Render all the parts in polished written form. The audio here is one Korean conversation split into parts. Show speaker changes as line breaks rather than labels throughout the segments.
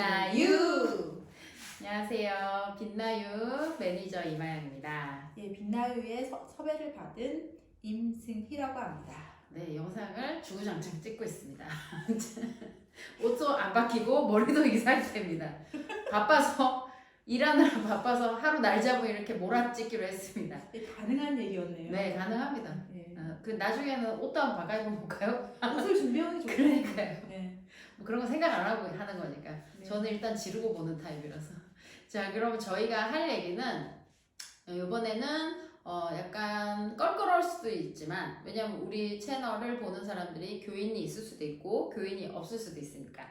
빛나유. 안녕하세요. 빛나유 매니저 이마영입니다.
예, 빛나유의 섭외를 받은 임승희라고 합니다.
네, 영상을 주구장창 찍고 있습니다. 옷도 안 바뀌고 머리도 이 상태입니다. 바빠서 일하느라 바빠서 하루 날 잡고 이렇게 몰아찍기로 했습니다.
예, 가능한 얘기였네요.
네, 가능합니다.
예.
그 나중에는 옷도 한번 바꿔볼까요?
옷을 준비하는 게 좋아요.
그러니까요.
네.
뭐 그런 거 생각 안 하고 하는 거니까.
네.
저는 일단 지르고 보는 타입이라서. 자, 그럼 저희가 할 얘기는 이번에는 약간 껄끄러울 수도 있지만, 왜냐면 우리 채널을 보는 사람들이 교인이 있을 수도 있고 교인이 없을 수도 있으니까.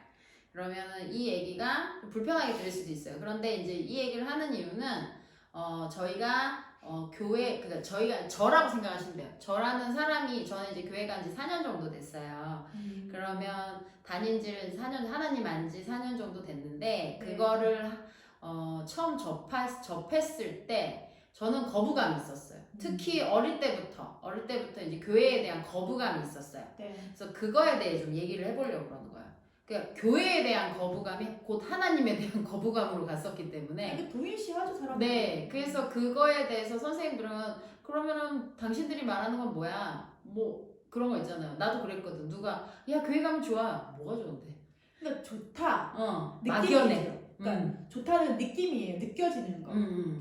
그러면은 이 얘기가 불편하게 들릴 수도 있어요. 그런데 이제 이 얘기를 하는 이유는 저희가 교회, 그러니까 저희가 저라고 생각하시면 돼요. 저라는 사람이, 저는 이제 교회 간 지 4년 정도 됐어요. 그러면 다닌 지는 4년, 하나님 안 지 4년 정도 됐는데, 그거를 처음 접했을 때 저는 거부감이 있었어요. 특히 어릴 때부터 이제 교회에 대한 거부감이 있었어요.
네.
그래서 그거에 대해 좀 얘기를 해보려고 그러는 거예요. 그러니까 교회에 대한 거부감이 곧 하나님에 대한 거부감으로 갔었기 때문에.
이게 동일시하죠, 사람.
네, 그래서 그거에 대해서 선생님들은 그러면은 당신들이 말하는 건 뭐야? 뭐 그런 거 있잖아요. 나도 그랬거든. 누가 야 교회 가면 좋아. 뭐가 좋은데?
그러니까 좋다.
막연해.
느낌이죠. 그러니까 좋다는 느낌이에요. 느껴지는 거.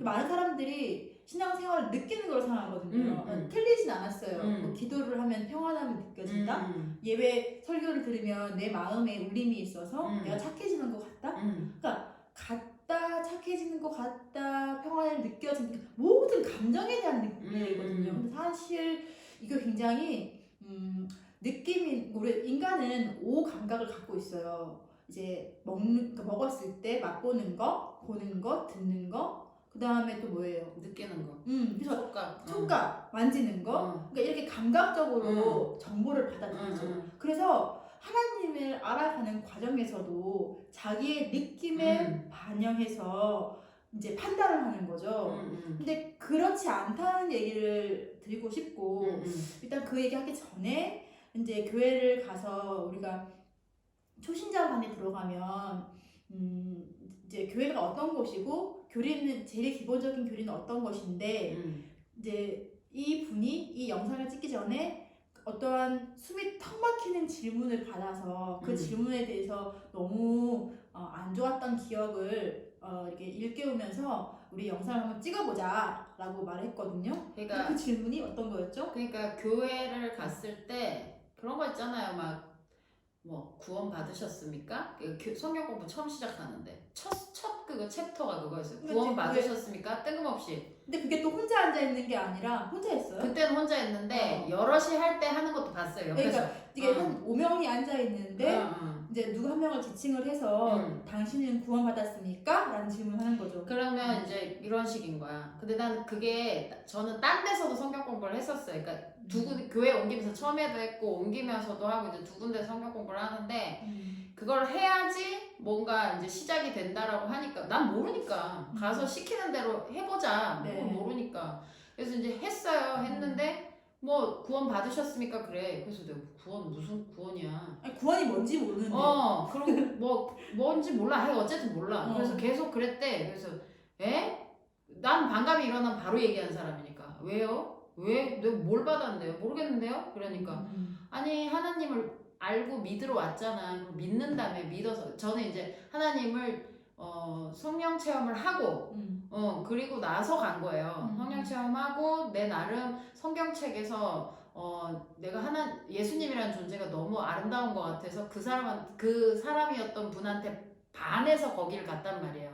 많은 사람들이 신앙생활을 느끼는 걸 생각하거든요. 틀리진 않았어요. 뭐 기도를 하면 평안함이 느껴진다. 예배 설교를 들으면 내 마음에 울림이 있어서 내가 착해지는 것 같다. 그러니까 같다, 착해지는 것 같다, 평안을 느껴지는, 그러니까 모든 감정에 대한 얘기거든요. 근데 사실 이거 굉장히 느낌이, 우리 인간은 5 감각을 갖고 있어요. 이제 그러니까 먹었을 때 맛보는 거, 보는 거, 듣는 거, 그 다음에 또 뭐예요?
느끼는 거.
그래서
촉각,
만지는 거. 그러니까 이렇게 감각적으로 정보를 받아들이죠. 그래서 하나님을 알아가는 과정에서도 자기의 느낌에 반영해서 이제 판단을 하는 거죠. 근데 그렇지 않다는 얘기를 드리고 싶고, 일단 그 얘기 하기 전에 이제 교회를 가서 우리가 초신자반에 들어가면 이제 교회가 어떤 곳이고 교리는 제일 기본적인 교리는 어떤 것인데 이제 이 분이 이 영상을 찍기 전에 어떠한 숨이 턱 막히는 질문을 받아서 그 질문에 대해서 너무 안 좋았던 기억을 이렇게 일깨우면서 우리 영상을 한번 찍어보자 라고 말했거든요.
그러니까
그 질문이 어떤 거였죠?
그러니까 교회를 갔을 때 그런 거 있잖아요. 막 뭐 구원 받으셨습니까? 성경 공부 처음 시작하는데 첫 그거 챕터가 그거였어요. 구원 받으셨습니까? 뜬금없이.
근데 그게 또 혼자 앉아 있는 게 아니라 혼자 했어요?
그때는 혼자 했는데 여럿이 할 때 하는 것도 봤어요. 옆에서.
그러니까 이게 한 5명이 앉아 있는데 이제 누구 한 명을 지칭을 해서 당신은 구원 받았습니까? 라는 질문을 하는 거죠.
그러면 이제 이런 식인 거야. 근데 난 그게 저는 딴 데서도 성경 공부를 했었어요. 그러니까 교회 옮기면서 처음에도 했고 옮기면서도 하고 이제 2군데 성경 공부를 하는데 그걸 해야지 뭔가 이제 시작이 된다라고 하니까 난 모르니까 가서 시키는 대로 해보자.
네.
모르니까. 그래서 이제 했어요. 했는데 뭐 구원 받으셨습니까? 그래. 그래서 내가 구원 무슨 구원이야?
아니, 구원이 뭔지 모르는데.
그리고 뭐 뭔지 몰라. 어쨌든 몰라. 그래서 계속 그랬대. 그래서 난 반감이 일어나면 바로 얘기하는 사람이니까. 왜요? 왜? 내가 뭘 받았는데요? 모르겠는데요? 그러니까 아니 하나님을 알고 믿으러 왔잖아. 믿는다며 믿어서 저는 이제 하나님을 성령 체험을 하고 그리고 나서 간 거예요. 성령 체험하고 내 나름 성경책에서 내가 예수님이라는 존재가 너무 아름다운 것 같아서 그 사람이었던 분한테 반해서 거기를 갔단 말이에요.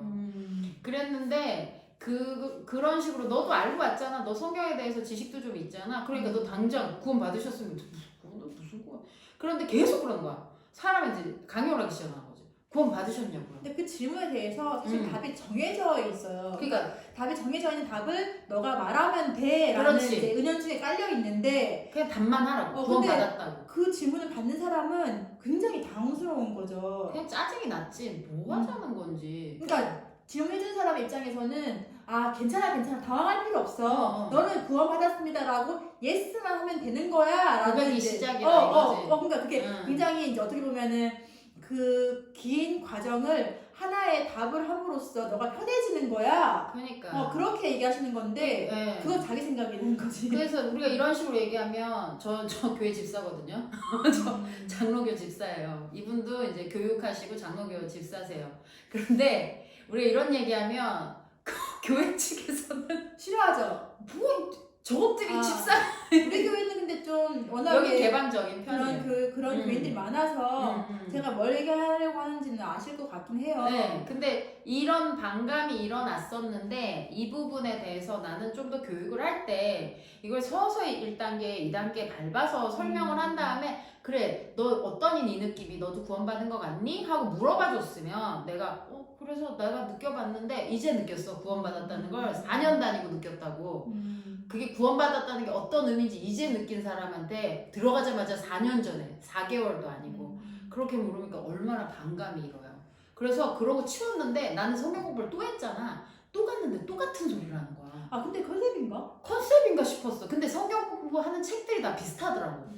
그랬는데 그런 식으로 너도 알고 왔잖아. 너 성경에 대해서 지식도 좀 있잖아. 그러니까 너 당장 구원 받으셨으면 무슨 구원? 그런데 계속 그런 거야. 사람이 이제 강요를 하기 시작하는 거지. 구원 받으셨냐고요.
근데 그 질문에 대해서 사실 답이 정해져 있어요.
그러니까
답이 정해져 있는 답을 너가 말하면 돼 라는 이제 은연중에 깔려 있는데
그냥 답만 하라고. 구원 받았다고.
그 질문을 받는 사람은 굉장히 당황스러운 거죠.
그냥 짜증이 났지. 뭐 하자는 건지.
그러니까 질문해준 사람 입장에서는 괜찮아 당황할 필요 없어. 너는 구원받았습니다라고 예스만 하면 되는 거야 라는
이제 시작이야 이거지.
그러니까 그게 굉장히 이제 어떻게 보면은 그 긴 과정을 하나의 답을 함으로써 너가 편해지는 거야.
그러니까.
그렇게 얘기하시는 건데
네.
그건 자기 생각이는 거지.
그래서 우리가 이런 식으로 얘기하면 저 교회 집사거든요. 저 장로교 집사예요. 이분도 이제 교육하시고 장로교 집사세요. 그런데 우리가 이런 얘기하면 교회 측에서는
싫어하죠.
뭐 저것들이 집사
우리 교회는 근데 좀 워낙에
여기 개방적인 편이에요.
그런 교인들이 많아서 제가 뭘 얘기하려고 하는지는 아실 것 같긴 해요.
네, 근데 이런 반감이 일어났었는데 이 부분에 대해서 나는 좀 더 교육을 할 때 이걸 서서히 1단계, 2단계 밟아서 설명을 한 다음에 그래, 너 어떠니 네 느낌이 너도 구원받은 것 같니? 하고 물어봐 줬으면 내가 그래서 내가 느껴봤는데 이제 느꼈어 구원받았다는 걸 4년 다니고 느꼈다고. 그게 구원받았다는 게 어떤 의미인지 이제 느낀 사람한테 들어가자마자 4년 전에 4개월도 아니고 그렇게 물으니까 얼마나 반감이 일어요. 그래서 그러고 치웠는데 나는 성경 공부를 또 했잖아. 또 갔는데 똑같은 소리를 하는 거야.
근데 컨셉인가?
컨셉인가 싶었어. 근데 성경 공부하는 책들이 다 비슷하더라고.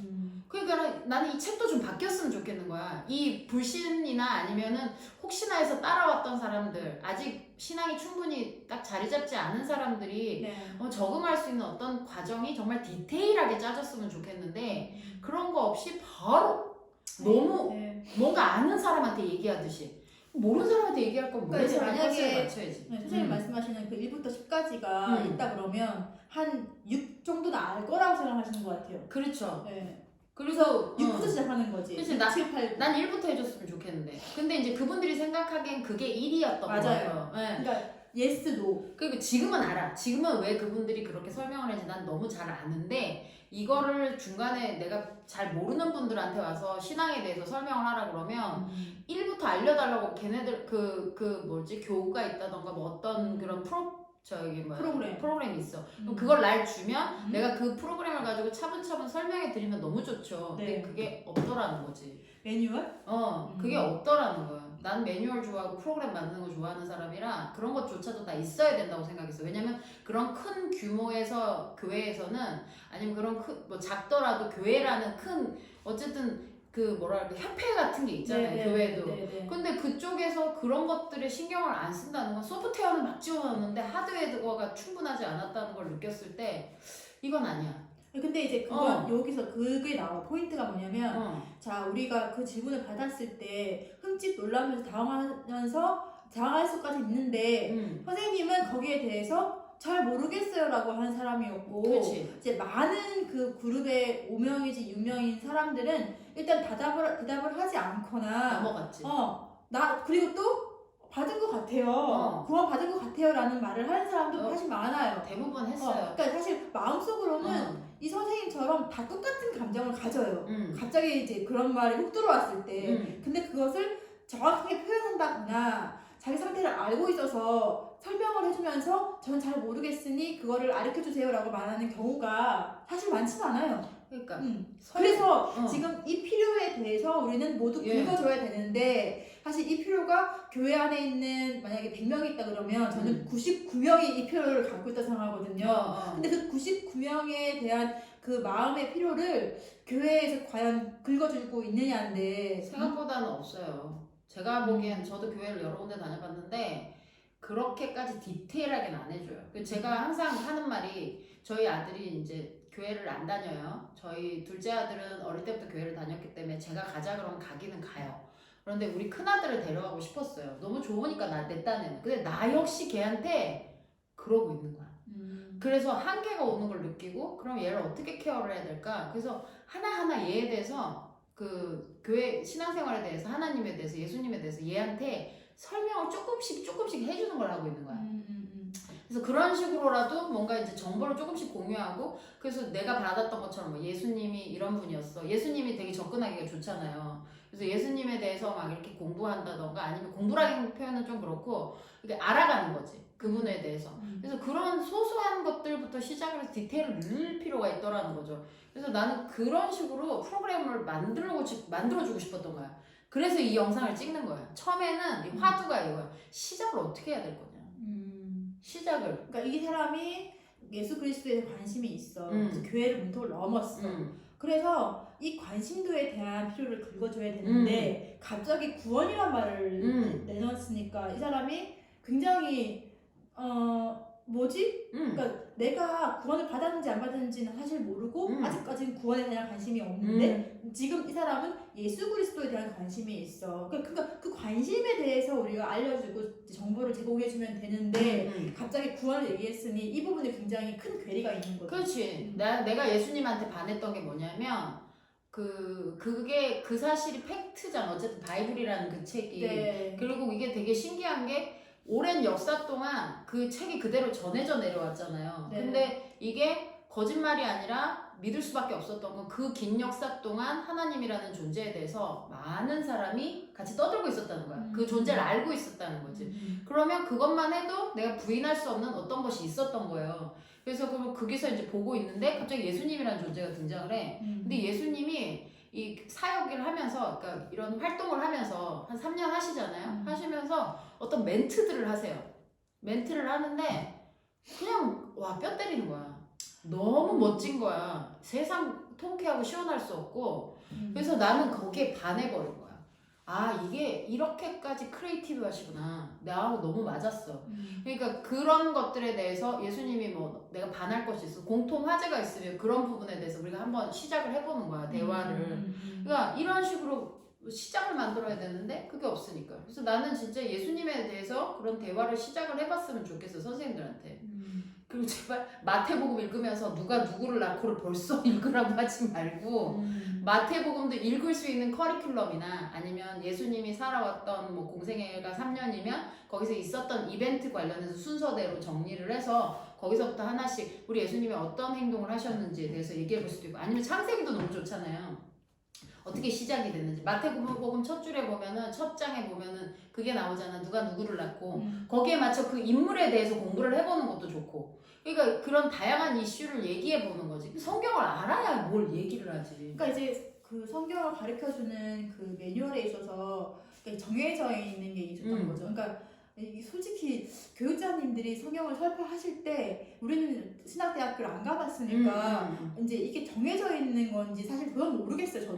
그러니까 나는 이 책도 좀 바뀌었으면 좋겠는 거야. 이 불신이나 아니면은 혹시나 해서 따라왔던 사람들, 아직 신앙이 충분히 딱 자리 잡지 않은 사람들이
네.
적응할 수 있는 어떤 과정이 정말 디테일하게 짜졌으면 좋겠는데 그런 거 없이 바로 너무 뭔가 아는 사람한테 얘기하듯이 모르는 사람한테 얘기할 거면 모르는
그러니까
사람한테 컨셉을
만약에
맞춰야지.
선생님 말씀하시는 그 1부터 10까지가 있다 그러면 한 6 정도는 알 거라고 생각하시는 것 같아요.
그렇죠.
네.
그래서
6부터 시작하는 거지.
그치,
6, 7, 8.
난 1부터 해줬으면 좋겠는데. 근데 이제 그분들이 생각하기엔 그게 1이었던 거예요. 네.
그러니까 yes, no.
그리고 지금은 알아. 지금은 왜 그분들이 그렇게 설명을 했는지 난 너무 잘 아는데 이거를 중간에 내가 잘 모르는 분들한테 와서 신앙에 대해서 설명을 하라 그러면 1부터 알려달라고 걔네들 뭐지 교우가 있다던가 뭐 어떤 그런 프로그램이 있어. 그럼 그걸 날 주면 내가 그 프로그램을 가지고 차분차분 설명해 드리면 너무 좋죠. 근데 그게 없더라는 거지.
매뉴얼?
그게 없더라는 거야. 난 매뉴얼 좋아하고 프로그램 만드는 거 좋아하는 사람이라 그런 것조차도 다 있어야 된다고 생각했어. 왜냐면 그런 큰 규모에서 교회에서는 아니면 그런 뭐 작더라도 교회라는 큰 어쨌든 협회 같은 게 있잖아요. 교회도. 근데 그쪽에서 그런 것들에 신경을 안 쓴다는 건 소프트웨어는 막 지워놨는데 하드웨어가 충분하지 않았다는 걸 느꼈을 때 이건 아니야.
근데 이제 여기서 그게 나와. 포인트가 뭐냐면 자, 우리가 그 질문을 받았을 때 흠칫 놀라면서 당황할 수까지 있는데 선생님은 거기에 대해서 잘 모르겠어요라고 한 사람이었고
그치.
이제 많은 그 그룹의 5명이지 6명인 사람들은 일단 대답을 하지 않거나
넘어갔지.
그리고 또 받은 것 같아요. 구원 받은 것 같아요라는 말을 하는 사람도 사실 많아요.
대부분 했어요.
그러니까 사실 마음속으로는 이 선생님처럼 다 똑같은 감정을 가져요. 갑자기 이제 그런 말이 훅 들어왔을 때. 근데 그것을 정확하게 표현한다거나 자기 상태를 알고 있어서 설명을 해주면서 전 잘 모르겠으니 그거를 가르쳐주세요 라고 말하는 경우가 사실 많지는 않아요.
그러니까
그래서 지금 이 필요에 대해서 우리는 모두 긁어줘야 되는데 사실 이 필요가 교회 안에 있는 만약에 100명이 있다 그러면 저는 99명이 이 필요를 갖고 있다고 생각하거든요. 근데 그 99명에 대한 그 마음의 필요를 교회에서 과연 긁어주고 있느냐인데
생각보다는 없어요. 제가 보기엔 저도 교회를 여러 군데 다녀봤는데 그렇게까지 디테일하게는 안 해줘요. 제가 항상 하는 말이 저희 아들이 이제 교회를 안 다녀요. 저희 둘째 아들은 어릴 때부터 교회를 다녔기 때문에 제가 가자 그러면 가기는 가요. 그런데 우리 큰아들을 데려가고 싶었어요. 너무 좋으니까 내 딴에는. 근데 나 역시 걔한테 그러고 있는 거야. 그래서 한계가 오는 걸 느끼고 그럼 얘를 어떻게 케어를 해야 될까? 그래서 하나하나 얘에 대해서 그 교회 신앙생활에 대해서 하나님에 대해서 예수님에 대해서 얘한테 설명을 조금씩 해주는 걸 하고 있는 거야. 그래서 그런 식으로라도 뭔가 이제 정보를 조금씩 공유하고 그래서 내가 받았던 것처럼 뭐 예수님이 이런 분이었어. 예수님이 되게 접근하기가 좋잖아요. 그래서 예수님에 대해서 막 이렇게 공부한다던가 아니면 공부라는 표현은 좀 그렇고 이게 알아가는 거지. 그분에 대해서. 그래서 그런 소소한 것들부터 시작을 해서 디테일을 넣을 필요가 있더라는 거죠. 그래서 나는 그런 식으로 프로그램을 만들어주고 싶었던 거야. 그래서 이 영상을 찍는 거야. 처음에는 이 화두가 이거야. 시작을 어떻게 해야 될 거냐. 시작을.
그러니까 이 사람이 예수 그리스도에 관심이 있어. 그래서 교회를 문턱을 넘었어. 그래서 이 관심도에 대한 필요를 긁어줘야 되는데 갑자기 구원이란 말을 내놨으니까 이 사람이 굉장히 뭐지? 그러니까 내가 구원을 받았는지 안 받았는지는 사실 모르고 아직까지는 구원에 대한 관심이 없는데 지금 이 사람은 예수 그리스도에 대한 관심이 있어. 그러니까 그 관심에 대해서 우리가 알려주고 정보를 제공해주면 되는데 갑자기 구원을 얘기했으니 이 부분에 굉장히 큰 괴리가 있는 거죠.
그렇지. 내가 예수님한테 반했던 게 뭐냐면 그게 그 사실이 팩트잖아. 어쨌든 바이블이라는 그 책이.
네.
그리고 이게 되게 신기한 게 오랜 역사 동안 그 책이 그대로 전해져 내려왔잖아요.
네.
근데 이게 거짓말이 아니라 믿을 수밖에 없었던 건 그 긴 역사 동안 하나님이라는 존재에 대해서 많은 사람이 같이 떠들고 있었다는 거야. 그 존재를 알고 있었다는 거지. 그러면 그것만 해도 내가 부인할 수 없는 어떤 것이 있었던 거예요. 그래서 거기서 이제 보고 있는데 갑자기 예수님이라는 존재가 등장을 해. 근데 예수님이 이 사역을 하면서, 그러니까 이런 활동을 하면서 한 3년 하시잖아요. 하시면서 어떤 멘트들을 하세요. 멘트를 하는데 그냥 와, 뼈 때리는 거야. 너무 멋진 거야. 세상 통쾌하고 시원할 수 없고. 그래서 나는 거기에 반해버린 거야. 아, 이게 이렇게까지 크리에이티브 하시구나. 나하고 너무 맞았어. 그러니까 그런 것들에 대해서 예수님이 뭐 내가 반할 것이 있어. 공통 화제가 있으면 그런 부분에 대해서 우리가 한번 시작을 해보는 거야. 대화를. 그러니까 이런 식으로 시작을 만들어야 되는데 그게 없으니까. 그래서 나는 진짜 예수님에 대해서 그런 대화를 시작을 해봤으면 좋겠어. 선생님들한테. 그리고 제발 마태복음 읽으면서 누가 누구를 낳고를 벌써 읽으라고 하지 말고 마태복음도 읽을 수 있는 커리큘럼이나 아니면 예수님이 살아왔던 뭐 공생애가 3년이면 거기서 있었던 이벤트 관련해서 순서대로 정리를 해서 거기서부터 하나씩 우리 예수님이 어떤 행동을 하셨는지에 대해서 얘기해 볼 수도 있고, 아니면 창세기도 너무 좋잖아요. 어떻게 시작이 됐는지. 마태복음 첫 줄에 보면은, 첫 장에 보면은 그게 나오잖아. 누가 누구를 낳고. 거기에 맞춰 그 인물에 대해서 공부를 해보는 것도 좋고. 그러니까 그런 다양한 이슈를 얘기해 보는 거지. 성경을 알아야 뭘 얘기를 하지.
그러니까 이제 그 성경을 가르쳐주는 그 매뉴얼에 있어서 정해져 있는 게 있었던 거죠. 그러니까 이게 솔직히 교육자님들이 성경을 설파하실 때 우리는 신학대학교를 안 가봤으니까 이제 이게 정해져 있는 건지 사실 그건 모르겠어요, 저도.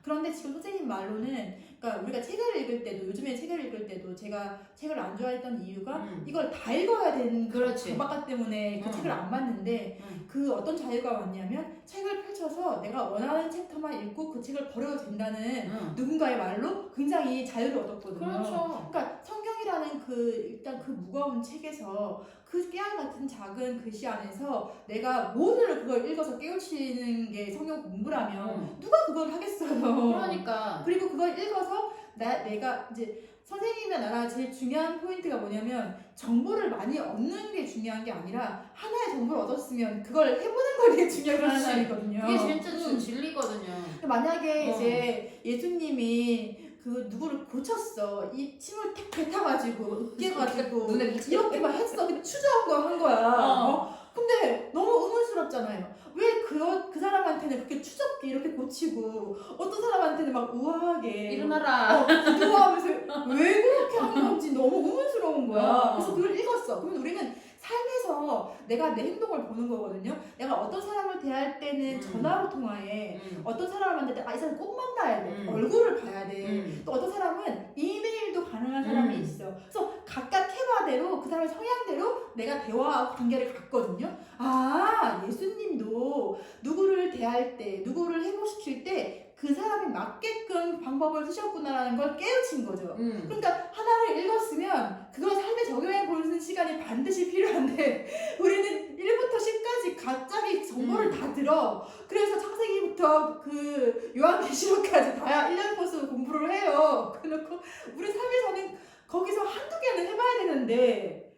그런데 지금 선생님 말로는, 그러니까 우리가 책을 읽을 때도, 요즘에 책을 읽을 때도 제가 책을 안 좋아했던 이유가 이걸 다 읽어야 되는
그렇지.
강박감 때문에 그 책을 안 봤는데 그 어떤 자유가 왔냐면 책을 펼쳐서 내가 원하는 챕터만 읽고 그 책을 버려도 된다는 누군가의 말로 굉장히 자유를 얻었거든요.
그렇죠.
그러니까 성경이라는 일단 그 무거운 책에서 그 깨알 같은 작은 글씨 안에서 내가 모두를 그걸 읽어서 깨우치는 게 성경 공부라면 누가 그걸 하겠어요.
그러니까.
그리고 그걸 읽어서 내가 이제 선생님이나 나라 제일 중요한 포인트가 뭐냐면 정보를 많이 얻는 게 중요한 게 아니라 하나의 정보를 얻었으면 그걸 해보는 거 되게 중요한 사람이거든요.
그게 진짜 진리거든요.
만약에 이제 예수님이 그 누구를 고쳤어. 이 침을 탁 뱉어가지고 으깨가지고
눈에
이렇게만 했어. 근데 추저한 한 거야. 근데 너무 의문스럽잖아요. 왜 그 사람한테는 그렇게 추접게 이렇게 고치고 어떤 사람한테는 막 우아하게
일어나라.
기도하면서 왜 그렇게 하는 건지 너무 의문스러운 거야. 그래서 그걸 읽었어. 그러면 우리는 삶에서 내가 내 행동을 보는 거거든요. 내가 어떤 사람을 대할 때는 전화로 통화해. 어떤 사람을 만날 때 이 사람 꼭 만나야 돼. 얼굴을 봐야 돼. 또 어떤 사람은 이메일도 가능한 사람이 있어. 그래서 각각 테마대로 그 사람의 성향대로 내가 대화하고 관계를 갖거든요. 아, 예수님도 누구를 대할 때, 누구를 회복시킬 때 그 사람이 맞게끔 방법을 쓰셨구나라는 걸 깨우친 거죠. 그러니까 하나를 읽었으면 그걸 삶에 적용해 보는 시간이 반드시 필요한데 우리는 1부터 10까지 갑자기 정보를 다 들어. 그래서 창세기부터 그 요한계시록까지 다 1년 코스 공부를 해요. 그래놓고 우리 삶에서는 거기서 한두 개는 해봐야 되는데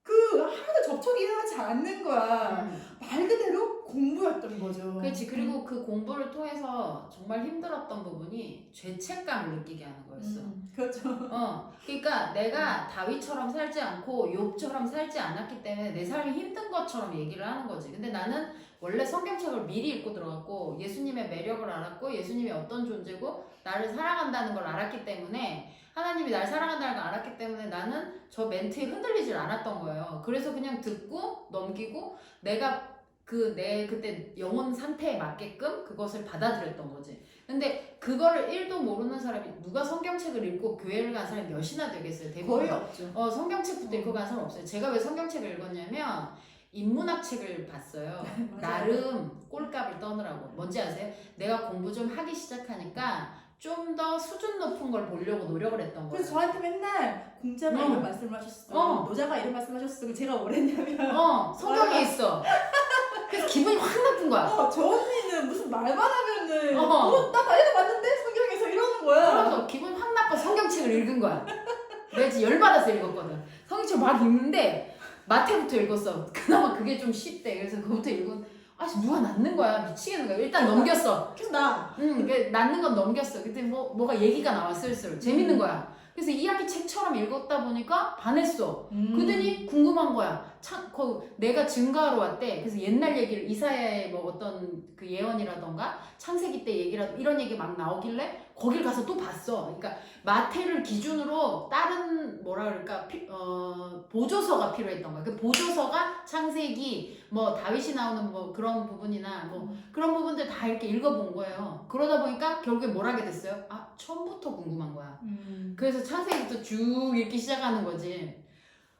그 하나도 접촉이 일어나지 않는 거야. 말 그대로 공부였던 거죠.
그렇지. 그리고 그 공부를 통해서 정말 힘들었던 부분이 죄책감을 느끼게 하는 거였어.
그렇죠.
그러니까 내가 다윗처럼 살지 않고 욥처럼 살지 않았기 때문에 내 삶이 힘든 것처럼 얘기를 하는 거지. 근데 나는 원래 성경책을 미리 읽고 들어갔고 예수님의 매력을 알았고 예수님이 어떤 존재고 나를 사랑한다는 걸 알았기 때문에, 하나님이 날 사랑한다는 걸 알았기 때문에 나는 저 멘트에 흔들리질 않았던 거예요. 그래서 그냥 듣고 넘기고 내가 내 그때 영혼 상태에 맞게끔 그것을 받아들였던 거지. 근데 그거를 1도 모르는 사람이 누가 성경책을 읽고 교회를 간 사람이 몇이나 되겠어요? 대부분
거의 없죠.
성경책부터 읽고 간 사람 없어요. 제가 왜 성경책을 읽었냐면 인문학 책을 봤어요.
맞아요.
나름 꼴값을 떠느라고. 뭔지 아세요? 내가 공부 좀 하기 시작하니까 좀 더 수준 높은 걸 보려고 노력을 했던 거예요.
그래서 저한테 맨날 공자가 이런 말씀을 하셨어. 노자가 이런 말씀을 하셨어. 제가 뭘 했냐면
성경에 있어. 그래서 기분이 확 나쁜 거야.
저 언니는 무슨 말만 하면은
어.
나 다이어트 봤는데 성경에서 이러는 거야.
그래서 기분이 확 나빠 성경책을 읽은 거야. 내가 진짜 열받아서 읽었거든. 성경책 막 읽는데 마태부터 읽었어. 그나마 그게 좀 쉽대. 그래서 그거부터 읽은 누가 낳는 거야. 미치겠는 거야. 일단 넘겼어.
계속 나.
낳는 건 넘겼어. 그때 뭐가 얘기가 나와 슬슬. 재밌는 거야. 그래서 이야기 책처럼 읽었다 보니까 반했어. 그러더니 궁금한 거야. 내가 증거하러 왔대. 그래서 옛날 얘기를 이사야의 뭐 어떤 그 예언이라던가 창세기 때 얘기라도 이런 얘기 막 나오길래 거길 가서 또 봤어. 그러니까 마태를 기준으로 다른 뭐라 그럴까 보조서가 필요했던 거야. 그 보조서가 창세기 뭐 다윗이 나오는 뭐 그런 부분이나 뭐 그런 부분들 다 이렇게 읽어본 거예요. 그러다 보니까 결국에 뭘 하게 됐어요? 처음부터 궁금한 거야. 그래서 창세기부터 쭉 읽기 시작하는 거지.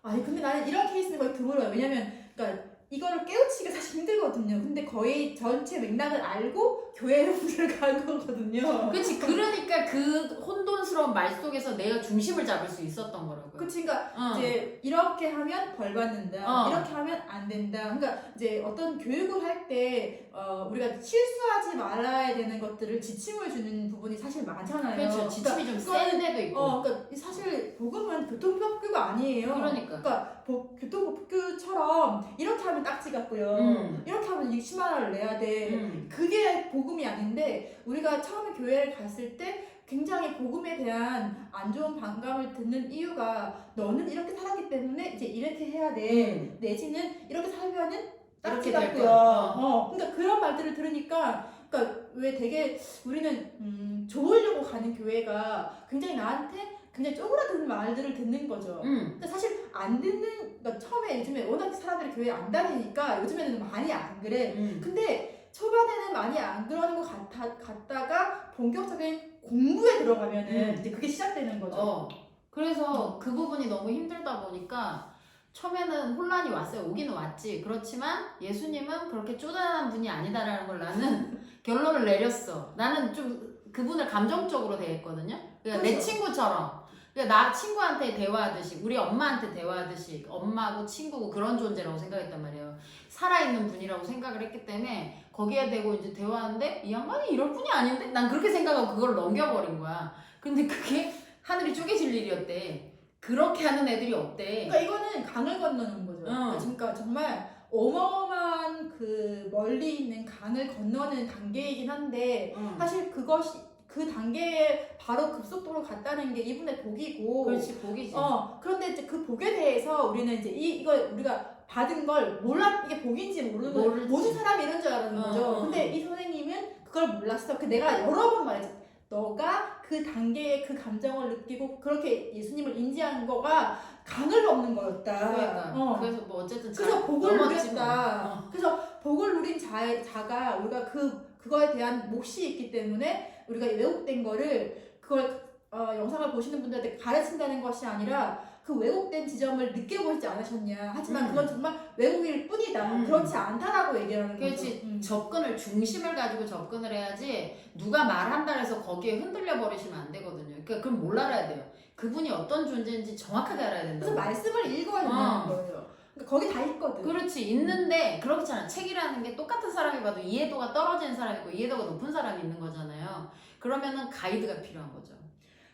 아니 근데 나는 이런 케이스는 거의 드물어요. 왜냐면 그러니까 이거를 깨우치기가 사실 힘들거든요. 근데 거의 전체 맥락을 알고 교회를 우리를 간 거거든요.
그렇지. 그러니까 그 혼돈스러운 말 속에서 내가 중심을 잡을 수 있었던 거라고요.
그치, 그러니까 이제 이렇게 하면 벌 받는다. 이렇게 하면 안 된다. 그러니까 이제 어떤 교육을 할 때 우리가 실수하지 말아야 되는 것들을 지침을 주는 부분이 사실 많잖아요.
그렇죠. 지침이
그러니까
좀 센 데도 있고.
그러니까 사실 복음은 교통법규가 아니에요.
그러니까
교통법규처럼 이렇게 하면 딱지 같고요. 이렇게 하면 60만 원을 내야 돼. 그게 복음이 아닌데 우리가 처음에 교회를 갔을 때 굉장히 복음에 대한 안 좋은 반감을 듣는 이유가 너는 이렇게 살았기 때문에 이제 이렇게 해야 돼. 내지는 이렇게 살면은 딱지
이렇게 될
같고요.
거야.
그러니까 그런 말들을 들으니까 그러니까 왜 되게 우리는 좋으려고 가는 교회가 굉장히 나한테 굉장히 쪼그라드는 말들을 듣는 거죠. 근데 사실 안 듣는, 그러니까 처음에 요즘에 워낙 사람들이 교회 안 다니니까 요즘에는 많이 안 그래. 근데 초반에는 많이 안 그러는 것 같다가 본격적인 공부에 들어가면은 이제 그게 시작되는 거죠.
그래서 그 부분이 너무 힘들다 보니까 처음에는 혼란이 왔어요. 오기는 왔지. 그렇지만 예수님은 그렇게 쪼잔한 분이 아니다라는 걸 나는 결론을 내렸어. 나는 좀 그분을 감정적으로 대했거든요. 그러니까 내 친구처럼. 그러니까 나 친구한테 대화하듯이, 우리 엄마한테 대화하듯이 엄마고 친구고 그런 존재라고 생각했단 말이에요. 살아있는 분이라고 생각을 했기 때문에 거기에 대고 이제 대화하는데 이 양반이 이럴 분이 아닌데? 난 그렇게 생각하고 그걸 넘겨버린 거야. 근데 그게 하늘이 쪼개질 일이었대. 그렇게 하는 애들이 없대.
그러니까 이거는 강을 건너는 거죠. 그러니까 정말 어마어마한 그 멀리 있는 강을 건너는 단계이긴 한데 사실 그것이 그 단계에 바로 급속도로 갔다는 게 이분의 복이고.
그렇지, 복이지.
그런데 이제 그 복에 대해서 우리는 이제 이걸 우리가 받은 걸 이게 복인지 모르고 모든 사람이 이런 줄 알았는 거죠. 근데 이 선생님은 그걸 몰랐어. 내가 여러 번 말했죠. 너가 그 단계에 그 감정을 느끼고 그렇게 예수님을 인지한 거가 강을 넘는 거였다.
그러니까. 그래서 뭐 어쨌든
그래서 복을
넘었지
누렸다.
뭐.
그래서 복을 누린 자가 우리가 그거에 대한 몫이 있기 때문에 우리가 왜곡된 거를 그걸 영상을 보시는 분들한테 가르친다는 것이 아니라 그 왜곡된 지점을 느껴보지 않으셨냐. 하지만 그건 정말 왜곡일 뿐이다. 그렇지 않다라고 얘기하는 거죠.
그렇지. 접근을 중심을 가지고 접근을 해야지 누가 말한다 해서 거기에 흔들려 버리시면 안 되거든요. 그러니까 그럼 뭘 알아야 돼요? 그분이 어떤 존재인지 정확하게 알아야 된다.
그래서 말씀을 읽어야 된다는 거예요. 그러니까 거기 다 있거든.
그렇지. 있는데 그렇잖아. 책이라는 게 똑같은 사람이 봐도 이해도가 떨어지는 사람이 있고 이해도가 높은 사람이 있는 거잖아요. 그러면은 가이드가 필요한 거죠.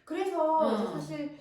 그래서 이제 사실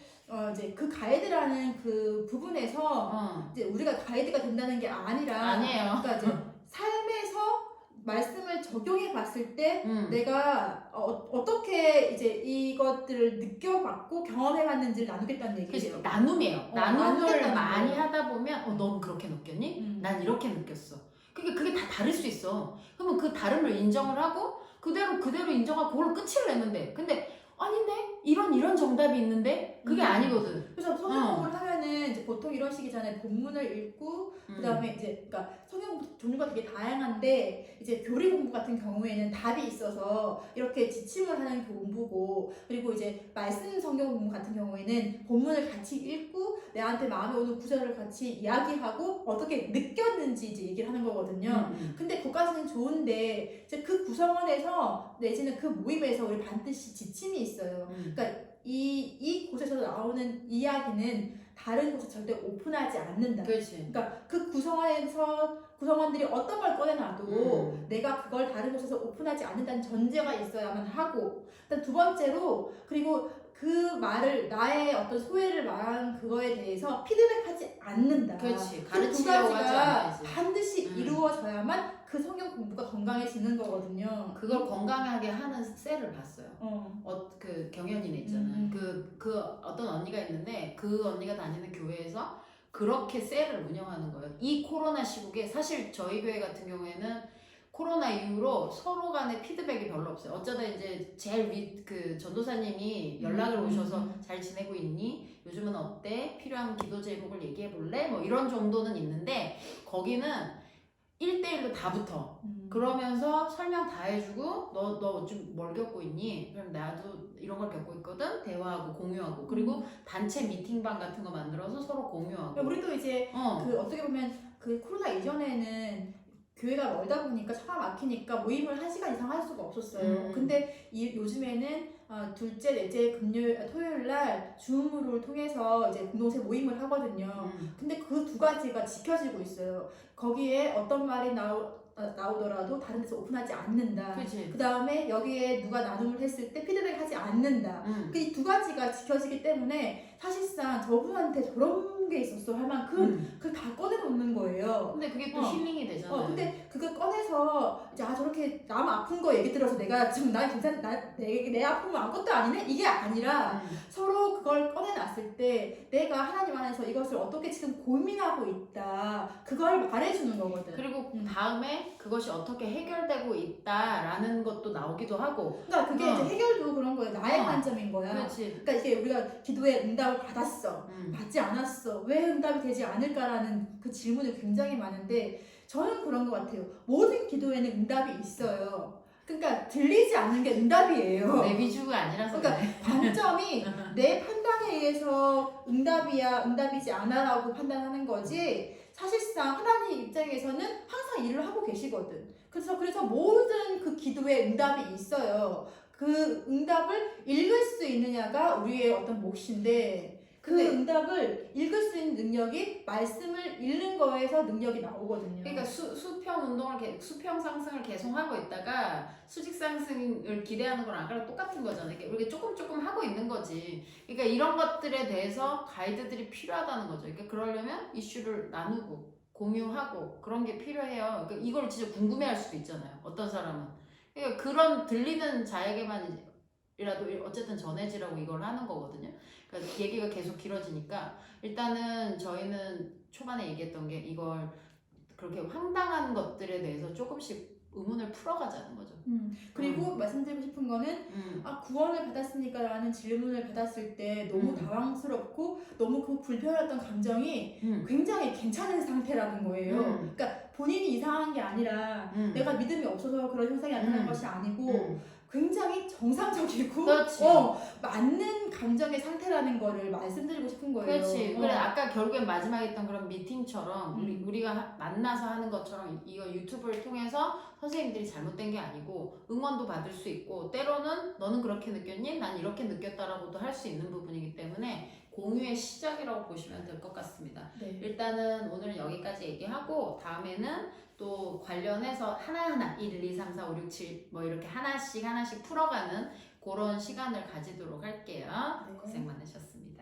이제 그 가이드라는 그 부분에서 이제 우리가 가이드가 된다는 게
아니에요.
그러니까 이제 삶에서 말씀을 적용해 봤을 때 내가 어떻게 이제 이것들을 느껴봤고 경험해 봤는지를 나누겠다는 얘기예요.
나눔이에요. 나눔을
나누겠다는
많이
거예요.
하다 보면 넌 그렇게 느꼈니? 난 이렇게 느꼈어. 그게 다 다를 수 있어. 그러면 그 다름을 인정을 하고 그대로 인정하고 그걸로 끝을 내는데 근데 아닌데? 이런 정답이 있는데? 그게 아니거든.
그래서 성경 공부를 하면은 이제 보통 이런 식이잖아요. 본문을 읽고 그다음에 이제 그러니까 성경 종류가 되게 다양한데 이제 교리 공부 같은 경우에는 답이 있어서 이렇게 지침을 하는 공부고, 그리고 이제 말씀 성경 공부 같은 경우에는 본문을 같이 읽고 내한테 마음에 오는 구절을 같이 이야기하고 어떻게 느꼈는지 이제 얘기를 하는 거거든요. 근데 그것까지는 좋은데 이제 그 구성원에서 내지는 그 모임에서 우리 반드시 지침이 있어요. 그러니까 이 곳에서 나오는 이야기는 다른 곳에 절대 오픈하지 않는다.
그렇지.
그러니까 그 구성원들이 어떤 걸 꺼내놔도 내가 그걸 다른 곳에서 오픈하지 않는다는 전제가 있어야만 하고, 일단 두 번째로, 그리고 그 말을 나의 어떤 소외를 말한 그거에 대해서 피드백하지 않는다.
그렇지.
그 두
가르치려고 하지
가지가
않아야지.
반드시 이루어져야만 그 성경 공부가 건강해지는 거거든요.
그걸 건강하게 하는 셀을 봤어요. 그 경연이네 있잖아요. 그 어떤 언니가 있는데 그 언니가 다니는 교회에서 그렇게 셀을 운영하는 거예요. 이 코로나 시국에 사실 저희 교회 같은 경우에는 코로나 이후로 서로 간의 피드백이 별로 없어요. 어쩌다 이제 제일 그 전도사님이 연락을 오셔서 잘 지내고 있니? 요즘은 어때? 필요한 기도 제목을 얘기해 볼래? 뭐 이런 정도는 있는데 거기는 1대1로 다 붙어. 그러면서 설명 다 해주고 너 좀 뭘 겪고 있니? 그럼 나도 이런 걸 겪고 있거든? 대화하고 공유하고, 그리고 단체 미팅방 같은 거 만들어서 서로 공유하고.
우리도 이제 그 어떻게 보면 그 코로나 이전에는 교회가 멀다 보니까 차가 막히니까 모임을 1시간 이상 할 수가 없었어요. 근데 요즘에는 둘째, 넷째, 토요일 날 줌으로 통해서 이제 공동체 모임을 하거든요. 근데 그 두 가지가 지켜지고 있어요. 거기에 어떤 말이 나오더라도 다른 데서 오픈하지 않는다. 그 다음에 여기에 누가 나눔을 했을 때 피드백하지 않는다. 이 두 가지가 지켜지기 때문에 사실상 저분한테 저런 게 있었어 할 만큼 그걸 다 꺼내놓는 거예요.
근데 그게 또 힐링이 되잖아요.
근데 그걸 꺼내서 이제 저렇게 남 아픈 거 얘기 들어서 내가 지금 내 아픔은 아무것도 아니네? 이게 아니라 서로 그걸 꺼내놨을 때 내가 하나님 안에서 이것을 어떻게 지금 고민하고 있다. 그걸 말해주는 거거든.
그리고 다음에 그것이 어떻게 해결되고 있다라는 것도 나오기도 하고.
그러니까 그게 이제 해결도 그런 거예요. 나의 관점인 거야.
그렇지.
그러니까 이게 우리가 기도에 응답을 받았어. 받지 않았어. 왜 응답이 되지 않을까라는 그 질문이 굉장히 많은데 저는 그런 것 같아요. 모든 기도에는 응답이 있어요. 그러니까 들리지 않는 게 응답이에요.
내 비주가 아니라서.
그러니까 관점이 내 판단에 의해서 응답이야, 응답이지 않아라고 판단하는 거지. 사실상 하나님 입장에서는 항상 일을 하고 계시거든. 그래서 모든 그 기도에 응답이 있어요. 그 응답을 읽을 수 있느냐가 우리의 어떤 몫인데, 그 응답을 읽을 수 있는 능력이 말씀을 읽는 거에서 능력이 나오거든요.
그러니까 수평 상승을 계속 하고 있다가 수직 상승을 기대하는 거랑 아까랑 똑같은 거잖아요. 그러니까 우리가 조금 하고 있는 거지. 그러니까 이런 것들에 대해서 가이드들이 필요하다는 거죠. 그러니까 그러려면 이슈를 나누고 공유하고 그런 게 필요해요. 그러니까 이걸 진짜 궁금해할 수도 있잖아요. 어떤 사람은. 그러니까 그런 들리는 자에게만이라도 어쨌든 전해지라고 이걸 하는 거거든요. 그러니까 얘기가 계속 길어지니까 일단은 저희는 초반에 얘기했던 게 이걸 그렇게 황당한 것들에 대해서 조금씩 의문을 풀어가자는 거죠.
그리고 말씀드리고 싶은 거는 구원을 받았으니까 라는 질문을 받았을 때 너무 당황스럽고 너무 그 불편했던 감정이 굉장히 괜찮은 상태라는 거예요. 그러니까 본인이 이상한 게 아니라 내가 믿음이 없어서 그런 현상이 나타난 것이 아니고 굉장히 정상적이고 맞는 감정의 상태라는 거를 말씀드리고 싶은 거예요.
그렇지. 그래 아까 결국엔 마지막에 했던 그런 미팅처럼 우리가 만나서 하는 것처럼 이거 유튜브를 통해서 선생님들이 잘못된 게 아니고 응원도 받을 수 있고, 때로는 너는 그렇게 느꼈니? 난 이렇게 느꼈다라고도 할 수 있는 부분이기 때문에 공유의 시작이라고 보시면 될 것 같습니다.
네.
일단은 오늘은 여기까지 얘기하고 다음에는 또 관련해서 하나하나 1, 2, 3, 4, 5, 6, 7 뭐 이렇게 하나씩 풀어가는 그런 시간을 가지도록 할게요.
네.
고생 많으셨습니다.